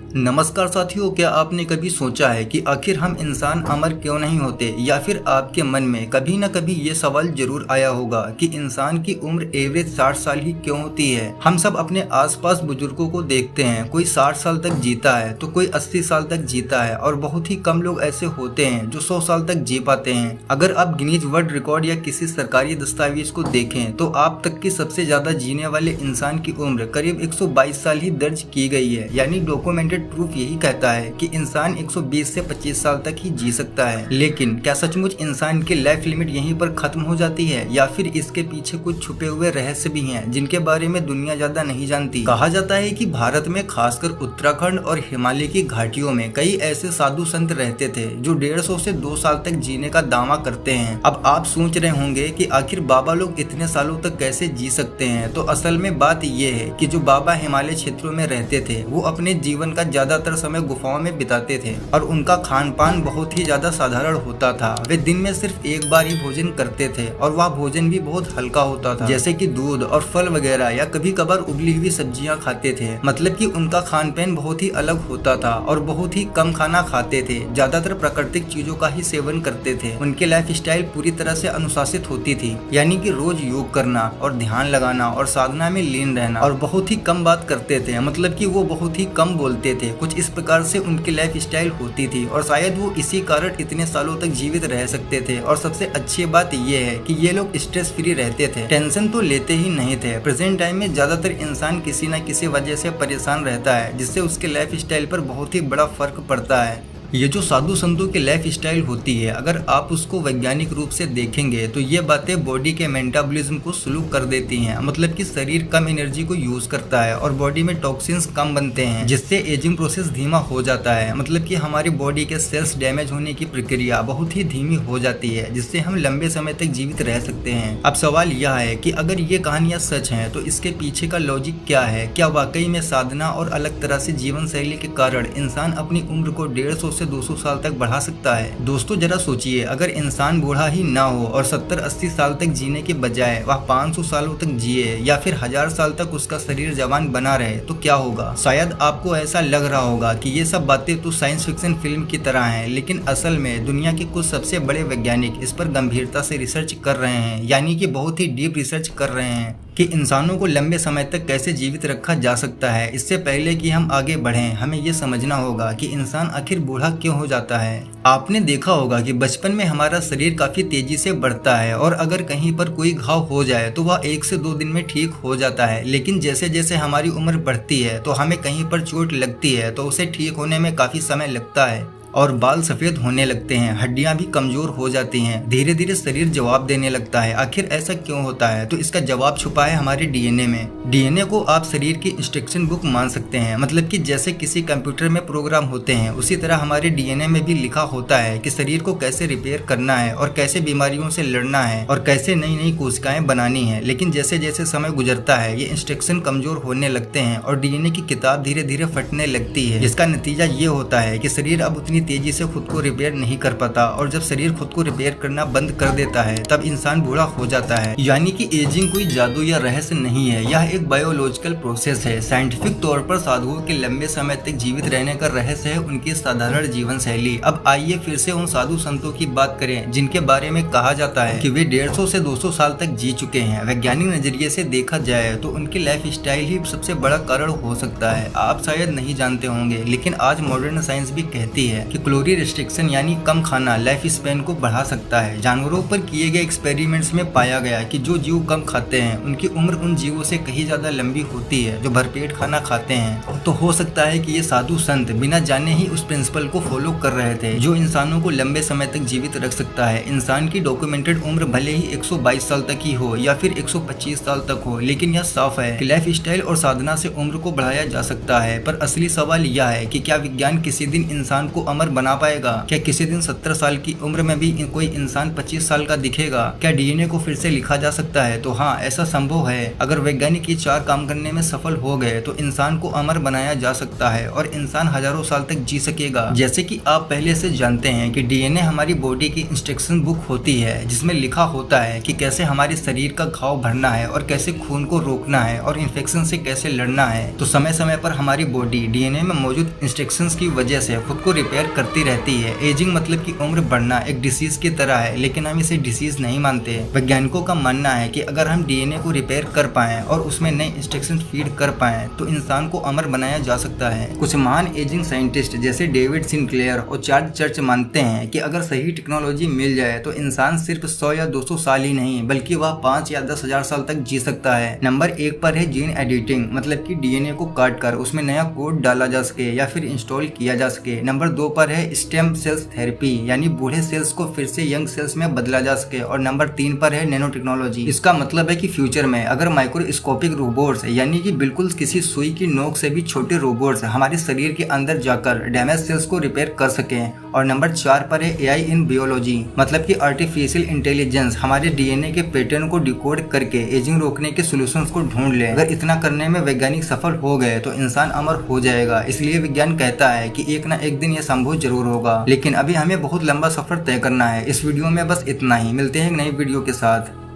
नमस्कार साथियों, क्या आपने कभी सोचा है कि आखिर हम इंसान अमर क्यों नहीं होते? या फिर आपके मन में कभी न कभी ये सवाल जरूर आया होगा कि इंसान की उम्र एवरेज 60 साल ही क्यों होती है। हम सब अपने आसपास बुजुर्गों को देखते हैं, कोई 60 साल तक जीता है तो कोई 80 साल तक जीता है और बहुत ही कम लोग ऐसे होते हैं जो 100 साल तक जी पाते हैं। अगर आप गिनीज वर्ल्ड रिकॉर्ड या किसी सरकारी दस्तावेज को देखें तो आप तक की सबसे ज्यादा जीने वाले इंसान की उम्र करीब 122 साल ही दर्ज की गई है। यानी डॉक्यूमेंटेड प्रूफ यही कहता है कि इंसान 120 से 25 साल तक ही जी सकता है। लेकिन क्या सचमुच इंसान की लाइफ लिमिट यहीं पर खत्म हो जाती है या फिर इसके पीछे कुछ छुपे हुए रहस्य भी हैं जिनके बारे में दुनिया ज्यादा नहीं जानती। कहा जाता है कि भारत में खासकर उत्तराखंड और हिमालय की घाटियों में कई ऐसे साधु संत रहते थे जो 150 से 2 साल तक जीने का दावा करते हैं। अब आप सोच रहे होंगे कि आखिर बाबा लोग इतने सालों तक कैसे जी सकते हैं, तो असल में बात यह है कि जो बाबा हिमालय क्षेत्रों में रहते थे वो अपने जीवन का ज्यादातर समय गुफाओं में बिताते थे और उनका खान पान बहुत ही ज्यादा साधारण होता था। वे दिन में सिर्फ एक बार ही भोजन करते थे और वह भोजन भी बहुत हल्का होता था, जैसे कि दूध और फल वगैरह या कभी कभार उबली हुई सब्जियां खाते थे। मतलब कि उनका खान पान बहुत ही अलग होता था और बहुत ही कम खाना खाते थे, ज्यादातर प्राकृतिक चीजों का ही सेवन करते थे। उनकी लाइफ स्टाइल पूरी तरह से अनुशासित होती थी, यानी कि रोज योग करना और ध्यान लगाना और साधना में लीन रहना, और बहुत ही कम बात करते थे। मतलब कि वो बहुत ही कम बोलते थे। कुछ इस प्रकार से उनकी लाइफ स्टाइल होती थी और शायद वो इसी कारण इतने सालों तक जीवित रह सकते थे। और सबसे अच्छी बात ये है कि ये लोग स्ट्रेस फ्री रहते थे, टेंशन तो लेते ही नहीं थे। प्रेजेंट टाइम में ज्यादातर इंसान किसी न किसी वजह से परेशान रहता है, जिससे उसके लाइफ स्टाइल पर बहुत ही बड़ा फर्क पड़ता है। ये जो साधु संतों की लाइफ स्टाइल होती है, अगर आप उसको वैज्ञानिक रूप से देखेंगे तो ये बातें बॉडी के मेटाबॉलिज्म को स्लो कर देती हैं। मतलब कि शरीर कम एनर्जी को यूज करता है और बॉडी में टॉक्सिन्स कम बनते हैं, जिससे एजिंग प्रोसेस धीमा हो जाता है। मतलब कि हमारी बॉडी के सेल्स डैमेज होने की प्रक्रिया बहुत ही धीमी हो जाती है, जिससे हम लंबे समय तक जीवित रह सकते हैं। अब सवाल यह है कि अगर ये कहानियां सच हैं तो इसके पीछे का लॉजिक क्या है? क्या वाकई में साधना और अलग तरह से जीवन शैली के कारण इंसान अपनी उम्र को 150 से 200 साल तक बढ़ा सकता है? दोस्तों जरा सोचिए, अगर इंसान बूढ़ा ही ना हो और 70-80 साल तक जीने के बजाय वह 500 सालों तक जिए या फिर 1000 साल तक उसका शरीर जवान बना रहे तो क्या होगा? शायद आपको ऐसा लग रहा होगा कि ये सब बातें तो साइंस फिक्शन फिल्म की तरह हैं, लेकिन असल में दुनिया के कुछ सबसे बड़े वैज्ञानिक इस पर गंभीरता से रिसर्च कर रहे हैं, यानी कि बहुत ही डीप रिसर्च कर रहे हैं कि इंसानों को लंबे समय तक कैसे जीवित रखा जा सकता है। इससे पहले कि हम आगे बढ़ें, हमें ये समझना होगा कि इंसान आखिर बूढ़ा क्यों हो जाता है। आपने देखा होगा कि बचपन में हमारा शरीर काफी तेजी से बढ़ता है और अगर कहीं पर कोई घाव हो जाए तो वह 1 से 2 दिन में ठीक हो जाता है। लेकिन जैसे जैसे हमारी उम्र बढ़ती है तो हमें कहीं पर चोट लगती है तो उसे ठीक होने में काफी समय लगता है और बाल सफेद होने लगते हैं, हड्डियां भी कमजोर हो जाती हैं, धीरे धीरे शरीर जवाब देने लगता है। आखिर ऐसा क्यों होता है? तो इसका जवाब छुपा है हमारे डीएनए में। डीएनए को आप शरीर की इंस्ट्रक्शन बुक मान सकते हैं। मतलब कि जैसे किसी कंप्यूटर में प्रोग्राम होते हैं, उसी तरह हमारे डीएनए में भी लिखा होता है कि शरीर को कैसे रिपेयर करना है और कैसे बीमारियों से लड़ना है और कैसे नई नई कोशिकाएं बनानी है। लेकिन जैसे जैसे समय गुजरता है ये इंस्ट्रक्शन कमजोर होने लगते हैं और डीएनए की किताब धीरे धीरे फटने लगती है, जिसका नतीजा ये होता है कि शरीर अब उतनी तेजी से खुद को रिपेयर नहीं कर पाता और जब शरीर खुद को रिपेयर करना बंद कर देता है तब इंसान बूढ़ा हो जाता है। यानी कि एजिंग कोई जादू या रहस्य नहीं है, यह एक बायोलॉजिकल प्रोसेस है। साइंटिफिक तौर पर साधुओं के लंबे समय तक जीवित रहने का रहस्य है उनकी साधारण जीवन शैली। अब आइए फिर से उन साधु संतों की बात करें जिनके बारे में कहा जाता है कि वे 150 से 200 साल तक जी चुके हैं। वैज्ञानिक नजरिए से देखा जाए तो उनकी लाइफ स्टाइल ही सबसे बड़ा कारण हो सकता है। आप शायद नहीं जानते होंगे, लेकिन आज मॉडर्न साइंस भी कहती है कि कैलोरी रिस्ट्रिक्शन यानी कम खाना लाइफ स्पैन को बढ़ा सकता है। जानवरों पर किए गए एक्सपेरिमेंट्स में पाया गया कि जो जीव कम खाते हैं उनकी उम्र उन जीवों से कहीं ज्यादा लंबी होती है जो भरपेट खाना खाते हैं। तो हो सकता है कि ये साधु संत बिना जाने ही उस प्रिंसिपल को फॉलो कर रहे थे जो इंसानों को लंबे समय तक जीवित रख सकता है। इंसान की डॉक्यूमेंटेड उम्र भले ही 122 साल तक ही हो या फिर 125 साल तक हो, लेकिन यह साफ है कि लाइफ स्टाइल और साधना से उम्र को बढ़ाया जा सकता है। पर असली सवाल यह है कि क्या विज्ञान किसी दिन इंसान को अमर बना पाएगा? क्या किसी दिन 70 साल की उम्र में भी कोई इंसान 25 साल का दिखेगा? क्या डीएनए को फिर से लिखा जा सकता है? तो हाँ, ऐसा संभव है। अगर वैज्ञानिक ये 4 काम करने में सफल हो गए तो इंसान को अमर बनाया जा सकता है और इंसान हजारों साल तक जी सकेगा। जैसे कि आप पहले से जानते हैं कि डीएनए हमारी बॉडी की इंस्ट्रक्शन बुक होती है, जिसमें लिखा होता है कि कैसे हमारे शरीर का घाव भरना है और कैसे खून को रोकना है और इन्फेक्शन से कैसे लड़ना है। तो समय समय पर हमारी बॉडी डीएनए में मौजूद इंस्ट्रक्शंस की वजह से खुद को रिपेयर करती रहती है। एजिंग मतलब कि उम्र बढ़ना एक डिसीज की तरह है, लेकिन हम इसे डिसीज नहीं मानते। वैज्ञानिकों का मानना है कि अगर हम डीएनए को रिपेयर कर पाएं और उसमें नए इंस्ट्रक्शन फीड कर पाएं तो इंसान को अमर बनाया जा सकता है। कुछ महान एजिंग साइंटिस्ट जैसे डेविड सिंक्लेयर और चार्ल्स चर्च मानते हैं कि अगर सही टेक्नोलॉजी मिल जाए तो इंसान सिर्फ 100 या 200 साल ही नहीं बल्कि वह 5 या 10,000 साल तक जी सकता है। नंबर 1 पर है जीन एडिटिंग, मतलब कि डीएनए को काट कर उसमें नया कोड डाला जा सके या फिर इंस्टॉल किया जा सके। नंबर 2 पर है स्टेम सेल्स थेरेपी, यानी बूढ़े सेल्स को फिर से यंग सेल्स में बदला जा सके। और नंबर 3 पर है नैनो टेक्नोलॉजी। इसका मतलब है कि फ्यूचर में अगर माइक्रोस्कोपिक रोबोट्स, यानी कि बिल्कुल किसी सुई की नोक से भी छोटे रोबोट्स हमारे शरीर के अंदर जाकर डैमेज सेल्स को रिपेयर कर सकें। और नंबर 4 पर है एआई इन बायोलॉजी, मतलब कि आर्टिफिशियल इंटेलिजेंस हमारे डीएनए के पैटर्न को डिकोड करके एजिंग रोकने के सॉल्यूशंस को ढूंढ ले। अगर इतना करने में वैज्ञानिक सफल हो गए तो इंसान अमर हो जाएगा। इसलिए विज्ञान कहता है कि एक ना एक दिन यह संभव जरूर होगा, लेकिन अभी हमें बहुत लंबा सफर तय करना है। इस वीडियो में बस इतना ही। मिलते हैं एक नई वीडियो के साथ।